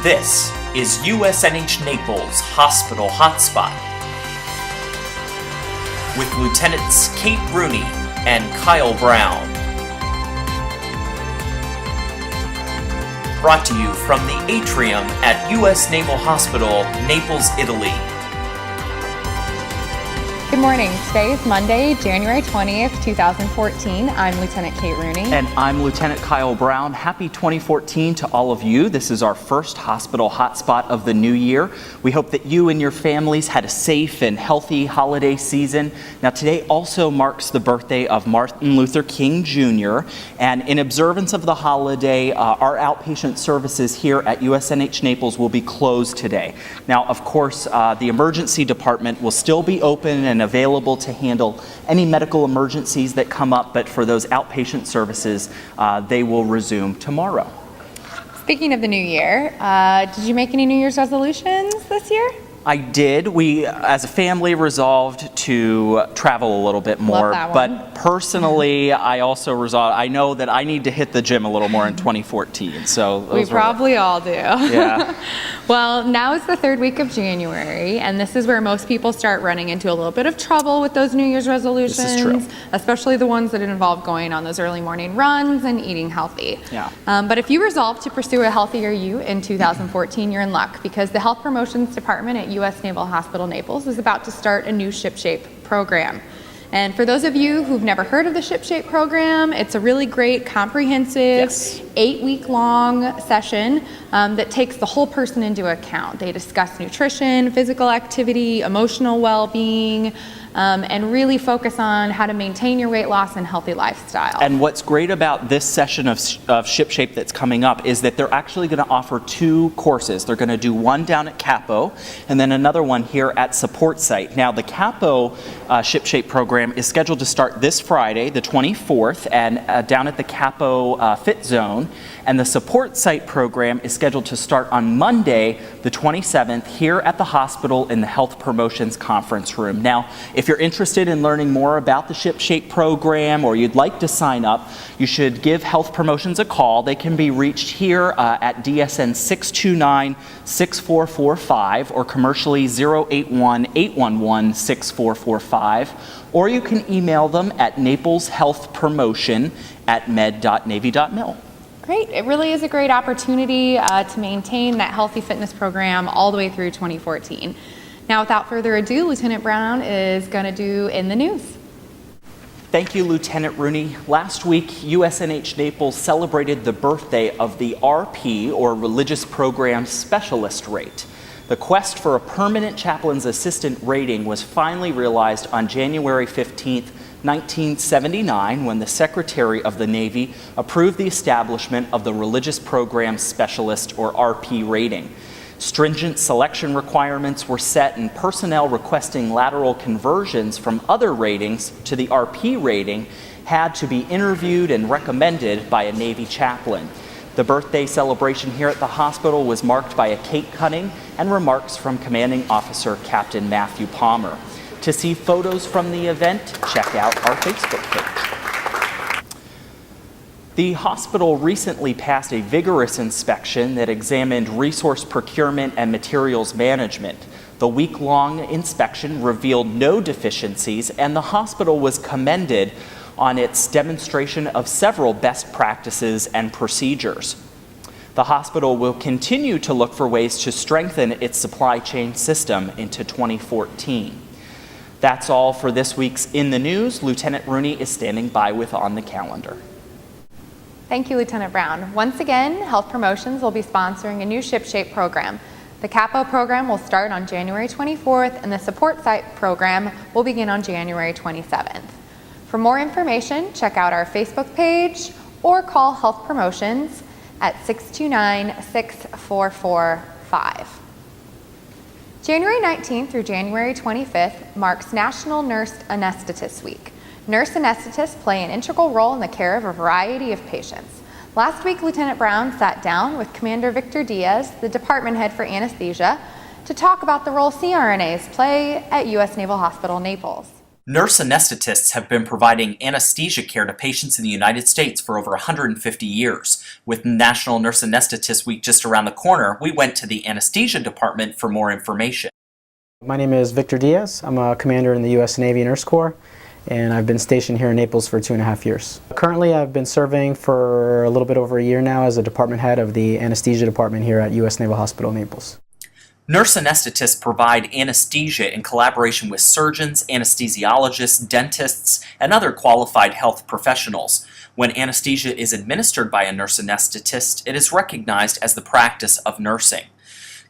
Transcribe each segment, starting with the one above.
This is USNH Naples Hospital Hotspot with Lieutenants Kate Rooney and Kyle Brown. Brought to you from the atrium at US Naval Hospital, Naples, Italy. Good morning. Today is Monday, January 20th, 2014. I'm Lieutenant Kate Rooney. And I'm Lieutenant Kyle Brown. Happy 2014 to all of you. This is our first hospital hotspot of the new year. We hope that you and your families had a safe and healthy holiday season. Now, today also marks the birthday of Martin Luther King Jr. And in observance of the holiday, our outpatient services here at USNH Naples will be closed today. Now, of course, the emergency department will still be open and available to handle any medical emergencies that come up, but for those outpatient services, they will resume tomorrow. Speaking of the new year, did you make any New Year's resolutions this year? I did. We, as a family, resolved to travel a little bit more. But personally, I also resolved, I know that I need to hit the gym a little more in 2014. So we probably all do. Yeah. Well, now is the third week of January, and this is where most people start running into a little bit of trouble with those New Year's resolutions. This is true. Especially the ones that involve going on those early morning runs and eating healthy. Yeah. But if you resolve to pursue a healthier you in 2014, you're in luck, because the Health Promotions Department at US Naval Hospital Naples is about to start a new ShipShape program. And for those of you who've never heard of the ShipShape program, it's a really great, comprehensive, 8-week-long session that takes the whole person into account. They discuss nutrition, physical activity, emotional well-being, and really focus on how to maintain your weight loss and healthy lifestyle. And what's great about this session of ShipShape that's coming up is that they're actually going to offer 2 courses. They're going to do one down at Capo and then another one here at Support Site. Now, the Capo ShipShape program is scheduled to start this Friday, the 24th, and down at the Capo Fit Zone. And the Support Site program is scheduled to start on Monday, the 27th, here at the hospital in the Health Promotions Conference Room. Now, if you're interested in learning more about the ShipShape program or you'd like to sign up, you should give Health Promotions a call. They can be reached here at DSN 629-6445 or commercially 081-811-6445. Or you can email them at napleshealthpromotion@med.navy.mil. Great. It really is a great opportunity to maintain that healthy fitness program all the way through 2014. Now, without further ado, Lieutenant Brown is going to do In the News. Thank you, Lieutenant Rooney. Last week, USNH Naples celebrated the birthday of the RP, or Religious Program Specialist rate. The quest for a permanent chaplain's assistant rating was finally realized on January 15th, 1979, when the Secretary of the Navy approved the establishment of the Religious Program Specialist, or RP, rating. Stringent selection requirements were set, and personnel requesting lateral conversions from other ratings to the RP rating had to be interviewed and recommended by a Navy chaplain. The birthday celebration here at the hospital was marked by a cake cutting and remarks from Commanding Officer Captain Matthew Palmer. To see photos from the event, check out our Facebook page. The hospital recently passed a vigorous inspection that examined resource procurement and materials management. The week-long inspection revealed no deficiencies, and the hospital was commended on its demonstration of several best practices and procedures. The hospital will continue to look for ways to strengthen its supply chain system into 2014. That's all for this week's In the News. Lieutenant Rooney is standing by with On the Calendar. Thank you, Lieutenant Brown. Once again, Health Promotions will be sponsoring a new ShipShape program. The Capo program will start on January 24th, and the Support Site program will begin on January 27th. For more information, check out our Facebook page or call Health Promotions at 629-6445. January 19th through January 25th marks National Nurse Anesthetist Week. Nurse anesthetists play an integral role in the care of a variety of patients. Last week, Lieutenant Brown sat down with Commander Victor Diaz, the department head for anesthesia, to talk about the role CRNAs play at US Naval Hospital Naples. Nurse anesthetists have been providing anesthesia care to patients in the United States for over 150 years. With National Nurse Anesthetist Week just around the corner, we went to the anesthesia department for more information. My name is Victor Diaz. I'm a commander in the U.S. Navy Nurse Corps, and I've been stationed here in Naples for 2.5 years. Currently, I've been serving for a little bit over a year now as a department head of the anesthesia department here at U.S. Naval Hospital, Naples. Nurse anesthetists provide anesthesia in collaboration with surgeons, anesthesiologists, dentists, and other qualified health professionals. When anesthesia is administered by a nurse anesthetist, it is recognized as the practice of nursing.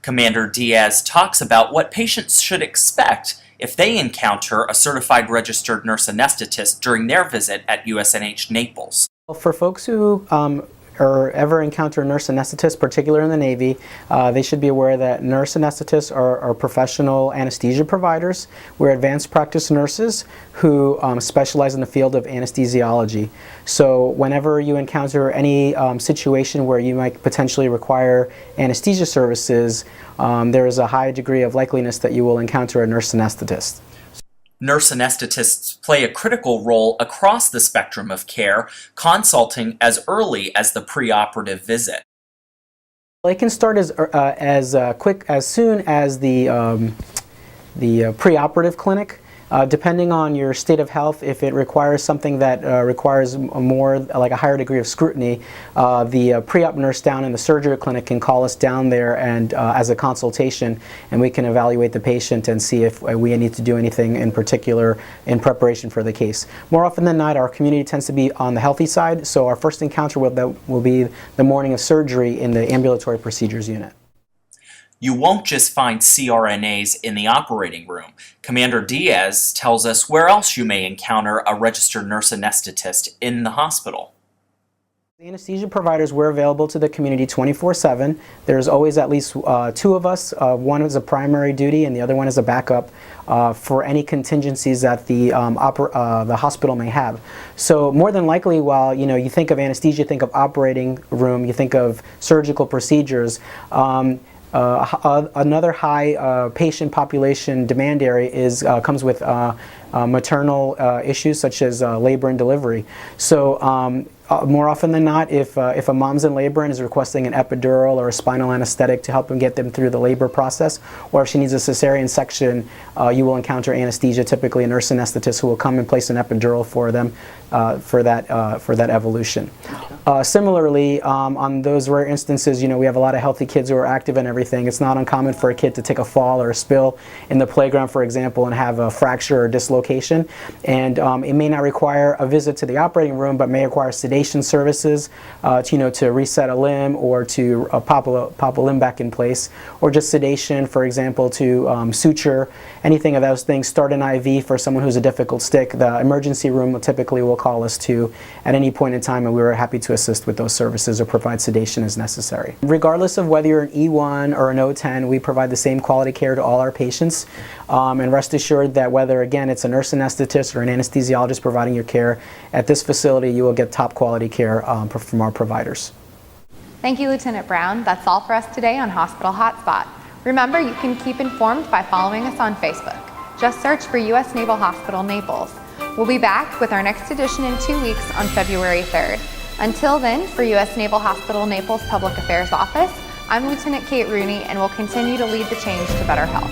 Commander Diaz talks about what patients should expect if they encounter a certified registered nurse anesthetist during their visit at USNH Naples. For folks who or ever encounter a nurse anesthetist, particularly in the Navy, they should be aware that nurse anesthetists are professional anesthesia providers. We're advanced practice nurses who specialize in the field of anesthesiology. So whenever you encounter any situation where you might potentially require anesthesia services, there is a high degree of likeliness that you will encounter a nurse anesthetist. Nurse anesthetists play a critical role across the spectrum of care, consulting as early as the preoperative visit. It can start as soon as the preoperative clinic. Depending on your state of health, if it requires something that requires more, like a higher degree of scrutiny, the pre-op nurse down in the surgery clinic can call us down there and as a consultation, and we can evaluate the patient and see if we need to do anything in particular in preparation for the case. More often than not, our community tends to be on the healthy side, so our first encounter with that will be the morning of surgery in the ambulatory procedures unit. You won't just find CRNAs in the operating room. Commander Diaz tells us where else you may encounter a registered nurse anesthetist in the hospital. The anesthesia providers, we're available to the community 24/7. There's always at least two of us. One is a primary duty and the other one is a backup for any contingencies that the hospital may have. So more than likely, while you think of anesthesia, you think of operating room, you think of surgical procedures, another high patient population demand area comes with maternal issues such as labor and delivery. So more often than not, if a mom's in labor and is requesting an epidural or a spinal anesthetic to help them get them through the labor process, or if she needs a cesarean section, you will encounter anesthesia, typically a nurse anesthetist who will come and place an epidural for them for that evolution. Similarly, on those rare instances, we have a lot of healthy kids who are active and everything. It's not uncommon for a kid to take a fall or a spill in the playground, for example, and have a fracture or dislocation. And it may not require a visit to the operating room, but may require sedation services, to reset a limb or to pop a limb back in place, or just sedation, for example, to suture, anything of those things. Start an IV for someone who's a difficult stick. The emergency room typically will call us to at any point in time, and we were happy to assist with those services or provide sedation as necessary. Regardless of whether you're an E1 or an O10, we provide the same quality care to all our patients, and rest assured that whether, again, it's a nurse anesthetist or an anesthesiologist providing your care, at this facility you will get top quality care from our providers. Thank you, Lieutenant Brown. That's all for us today on Hospital Hotspot. Remember, you can keep informed by following us on Facebook. Just search for U.S. Naval Hospital Naples. We'll be back with our next edition in 2 weeks on February 3rd. Until then, for U.S. Naval Hospital Naples Public Affairs Office, I'm Lieutenant Kate Rooney, and will continue to lead the change to better health.